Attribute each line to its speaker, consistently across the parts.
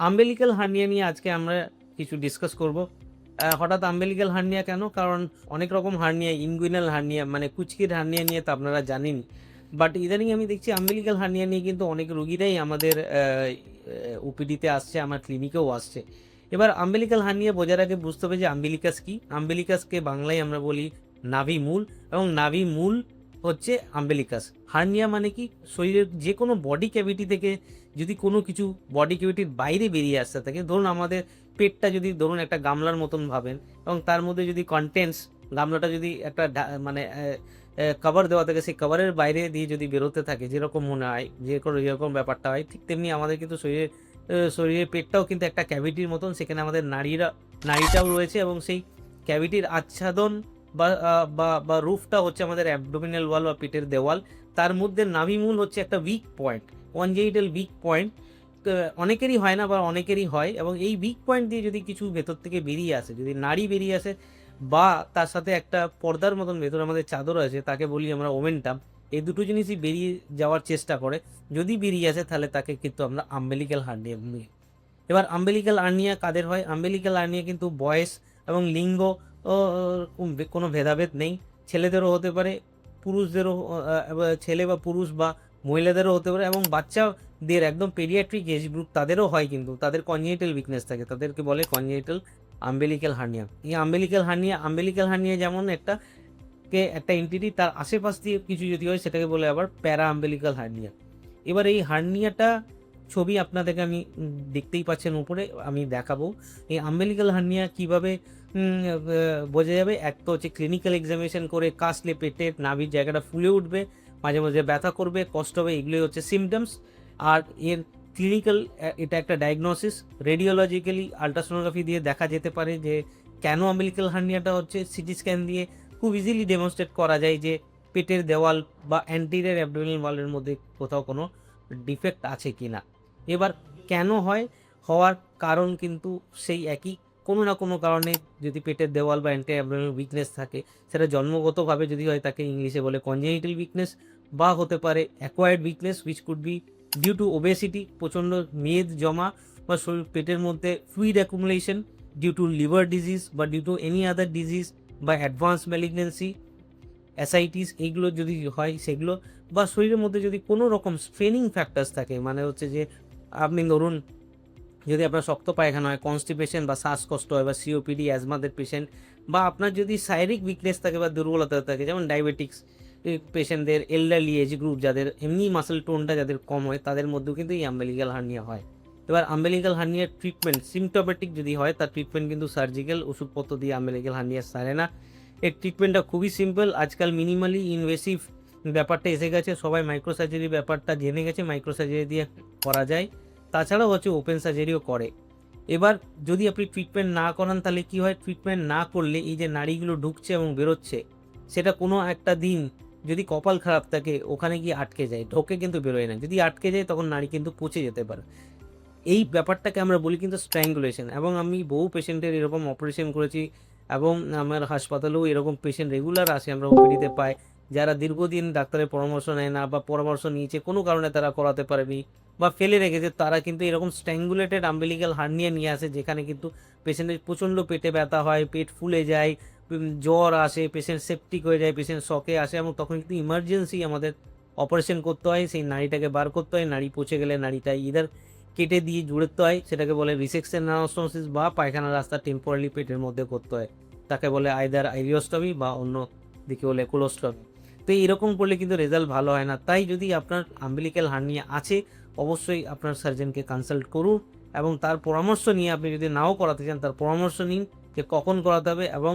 Speaker 1: আম্বেলিক্যাল hernia নিয়ে আজকে আমরা কিছু ডিসকাস করব। হঠাৎ আম্বেলিক্যাল হার্নিয়া কেন? কারণ অনেক রকম হার্নিয়া, ইনগুইনাল হার্নিয়া মানে কুচকির হার্নিয়া নিয়ে তো আপনারা জানেনই। বাট ইদানিং আমি দেখছি আম্বেলিক্যাল হার্নিয়া নিয়ে কিন্তু অনেক রোগীরাই আমাদের ওপিডিতে আসছে, আমার ক্লিনিকেও আসছে। এবার আম্বেলিক্যাল হার্নিয়া বোঝার আগে বুঝতে হবে যে আম্বিলিকাস কি। আম্বিলিকাসকে বাংলায় আমরা বলি নাভি মূল, এবং নাভি মূল হচ্ছে আম্বেলিকাস। হার্নিয়া মানে কি? শরীরের যে কোনো বডি ক্যাভিটি থেকে যদি কোনো কিছু বডি ক্যাভিটির বাইরে বেরিয়ে আসতে থাকে, ধরুন আমাদের পেটটা যদি ধরুন একটা গামলার মতন ভাবেন, এবং তার মধ্যে যদি কন্টেন্টস, গামলাটা যদি একটা মানে কভার দেওয়া থাকে, সেই কভারের বাইরে দিয়ে যদি বেরোতে থাকে, যেরকম মনে হয়, যেরকম ব্যাপারটা হয়, ঠিক তেমনি আমাদের কিন্তু শরীরের পেটটাও কিন্তু একটা ক্যাভিটির মতন। সেখানে আমাদের নাড়িটাও রয়েছে, এবং সেই ক্যাভিটির আচ্ছাদন বা রুফটা হচ্ছে আমাদের অ্যাবডোমিনাল ওয়াল বা পেটের দেওয়াল। তার মধ্যে নাভিমূল হচ্ছে একটা weak point, congenital weak point. অনেকেরই হয় না বা অনেকেরই হয়, এবং এই উইক পয়েন্ট দিয়ে যদি কিছু ভেতর থেকে বেরিয়ে আসে, যদি নাড়ি বেরিয়ে আসে, বা তার সাথে একটা পর্দার মতন ভেতর আমাদের চাদর আছে, তাকে বলি আমরা ওমেন্টাম, এই দুটো জিনিসই বেরিয়ে যাওয়ার চেষ্টা করে, যদি বেরিয়ে আসে তাহলে তাকে কিন্তু আমরা আম্বেলিক্যাল হার্নিয়া বলি। এবার আম্বেলিক্যাল হার্নিয়া কাদের হয়? আম্বেলিক্যাল হার্নিয়া কিন্তু বয়স এবং লিঙ্গ ও, কোনো ভেদাভেদ নেই। ছেলেদেরও হতে পারে, পুরুষদেরও, ছেলে বা পুরুষ বা মহিলাদেরও হতে পারে, এবং বাচ্চাদের একদম পেডিয়াট্রিক এজ গ্রুপ তাদেরও হয়, কিন্তু তাদের কনজেনিটাল উইকনেস থাকে, তাদেরকে বলে কনজেনিটাল আম্বেলিক্যাল হার্নিয়া। এই আম্বেলিক্যাল হার্নিয়া যেমন একটা এন্টিটি, তার আশেপাশ দিয়ে কিছু যদি হয় সেটাকে বলে আবার প্যারা আম্বেলিক্যাল হার্নিয়া। এবার এই হার্নিয়াটা ছবি আপনাদেরকে আমি দেখতেই পাচ্ছেন উপরে, আমি দেখাবো। এই আম্বেলিক্যাল হার্নিয়া কিভাবে বোঝা যাবে? এক তো হচ্ছে ক্লিনিক্যাল এক্সামিনেশন করে কাশলে পেটের নাভির জায়গাটা ফুলে উঠবে, মাঝে মাঝে ব্যথা করবে, কষ্ট হবে, এগুলোই হচ্ছে সিমটমস। আর এর ক্লিনিক্যাল এটা একটা ডায়াগনোসিস। রেডিওলজিক্যালি আলট্রাসোনোগ্রাফি দিয়ে দেখা যেতে পারে যে কেন আম্বেলিক্যাল হার্নিয়াটা হচ্ছে। সিটি স্ক্যান দিয়ে খুব ইজিলি ডেমনস্ট্রেট করা যায় যে পেটের দেওয়াল বা অ্যান্টিরিয়র অ্যাবডোমিনাল ওয়ালের মধ্যে কোথাও কোনো ডিফেক্ট আছে কি না। এবার কেন হয়? হওয়ার কারণ কিন্তু সেই একই, কোনো না কোনো কারণে যদি পেটের দেওয়াল বা অ্যান্টি অ্যাবডোমিনাল উইকনেস থাকে, সেটা জন্মগতভাবে যদি হয় তাকে ইংলিশে বলে কনজেনিটাল উইকনেস, বা হতে পারে acquired weakness which could be due to obesity, প্রচণ্ড মেদ জমা, বা শরীর পেটের মধ্যে fluid accumulation due to liver disease বা due to any other disease, বা অ্যাডভান্স ম্যালিগনেন্সি, অ্যাসাইটিস, এইগুলো যদি হয় সেগুলো, বা শরীরের মধ্যে যদি কোনো রকম স্ট্রেনিং ফ্যাক্টার্স থাকে, মানে হচ্ছে যে আপনি ধরুন যদি আপনার শক্ত পায়খানা হয়, কনস্টিপেশন বা শ্বাসকষ্ট হয়, বা সিওপিডি, অ্যাজমাদের পেশেন্ট, বা আপনার যদি শারীরিক উইকনেস থাকে বা দুর্বলতা থাকে, যেমন ডায়াবেটিক্স পেশেন্টদের, এল্ডারলি এজ গ্রুপ যাদের এমনি মাসেল টোনটা যাদের কম হয়, তাদের মধ্যেও কিন্তু এই আম্বেলিক্যাল হার্নিয়া হয়। এবার আম্বেলিক্যাল হার্নিয়ার ট্রিটমেন্ট, সিমটোমেটিক যদি হয় তার ট্রিটমেন্ট কিন্তু সার্জিক্যাল ওষুধপত্র দিয়ে আম্বেলিক্যাল হার্নিয়া সারে না। এর ট্রিটমেন্টটা খুবই সিম্পল। আজকাল মিনিমালি ইনভেসিভ ব্যাপারটা এসে গেছে, সবাই মাইক্রোসার্জারি ব্যাপারটা জেনে গেছে, মাইক্রোসার্জারি দিয়ে করা যায়। তাছাড়াও হচ্ছে ওপেন সার্জারিও করে। এবার যদি আপনি ট্রিটমেন্ট না করান তাহলে কি হয়? ট্রিটমেন্ট না করলে এই যে নাড়িগুলো ঢুকছে এবং বেরোচ্ছে, সেটা কোনো একটা দিন যদি কপাল খারাপ থাকে ওখানে গিয়ে আটকে যায়, ঢোকে কিন্তু বেরোয় না। যদি আটকে যায় তখন নাড়ি কিন্তু পচে যেতে পারে। এই ব্যাপারটাকে আমরা বলি কিন্তু স্ট্র্যাঙ্গুলেশন, এবং আমি বহু পেশেন্টের এরকম অপারেশন করেছি, এবং আমার হাসপাতালেও এরকম পেশেন্ট রেগুলার আসে, আমরা ওপিডিতে পাই, যারা দীর্ঘদিন ডাক্তারের পরামর্শ নেয় না, বা পরামর্শ নিয়েছে কোনো কারণে তারা করাতে পারেনি বা ফেলে রেখেছে, তারা কিন্তু এরকম স্ট্র্যাঙ্গুলেটেড আম্বেলিক্যাল হার্নিয়া নিয়ে আসে, যেখানে কিন্তু পেশেন্টের প্রচণ্ড পেটে ব্যথা হয়, পেট ফুলে যায়, জ্বর আসে, পেশেন্ট সেপটিক হয়ে যায়, পেশেন্ট শকে আসে, এবং তখন কিন্তু ইমার্জেন্সি আমাদের অপারেশন করতে হয়, সেই নাড়িটাকে বার করতে হয়। নাড়ি পচে গেলে নাড়িটা ইদার কেটে দিয়ে জুড়তে হয়, সেটাকে বলে রিসেকশন অ্যানাস্টোমোসিস, বা পায়খানা রাস্তা টেম্পোরারি পেটের মধ্যে করতে হয়, তাকে বলে আইদার আইরিওস্টমি বা অন্য দিকে বলে কোলোস্টমি। তো এইরকম করলে কিন্তু রেজাল্ট ভালো হয় না। তাই যদি আপনার আম্বিলিক্যাল হার্নিয়া আছে, অবশ্যই আপনার সার্জনকে কনসাল্ট করুন, এবং তার পরামর্শ নিয়ে, আপনি যদি নাও করাতে চান তার পরামর্শ নিন যে কখন করাতে হবে, এবং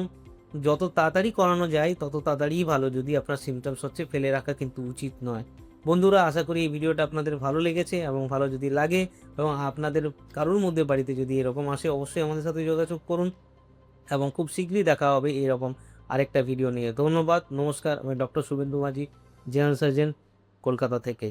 Speaker 1: যত তাড়াতাড়ি করানো যায় তত তাড়াতাড়িই ভালো। যদি আপনার সিমটমস হচ্ছে, ফেলে রাখা কিন্তু উচিত নয়। বন্ধুরা, আশা করি এই ভিডিওটা আপনাদের ভালো লেগেছে, এবং ভালো যদি লাগে এবং আপনাদের কারোর মধ্যে বাড়িতে যদি এরকম আসে, অবশ্যই আমাদের সাথে যোগাযোগ করুন, এবং খুব শীঘ্রই দেখা হবে এরকম আরেকটা ভিডিও নিয়ে। ধন্যবাদ, নমস্কার। আমি ডক্টর শুভেন্দু মাঝি, জেনারেল সার্জন, কলকাতা থেকে।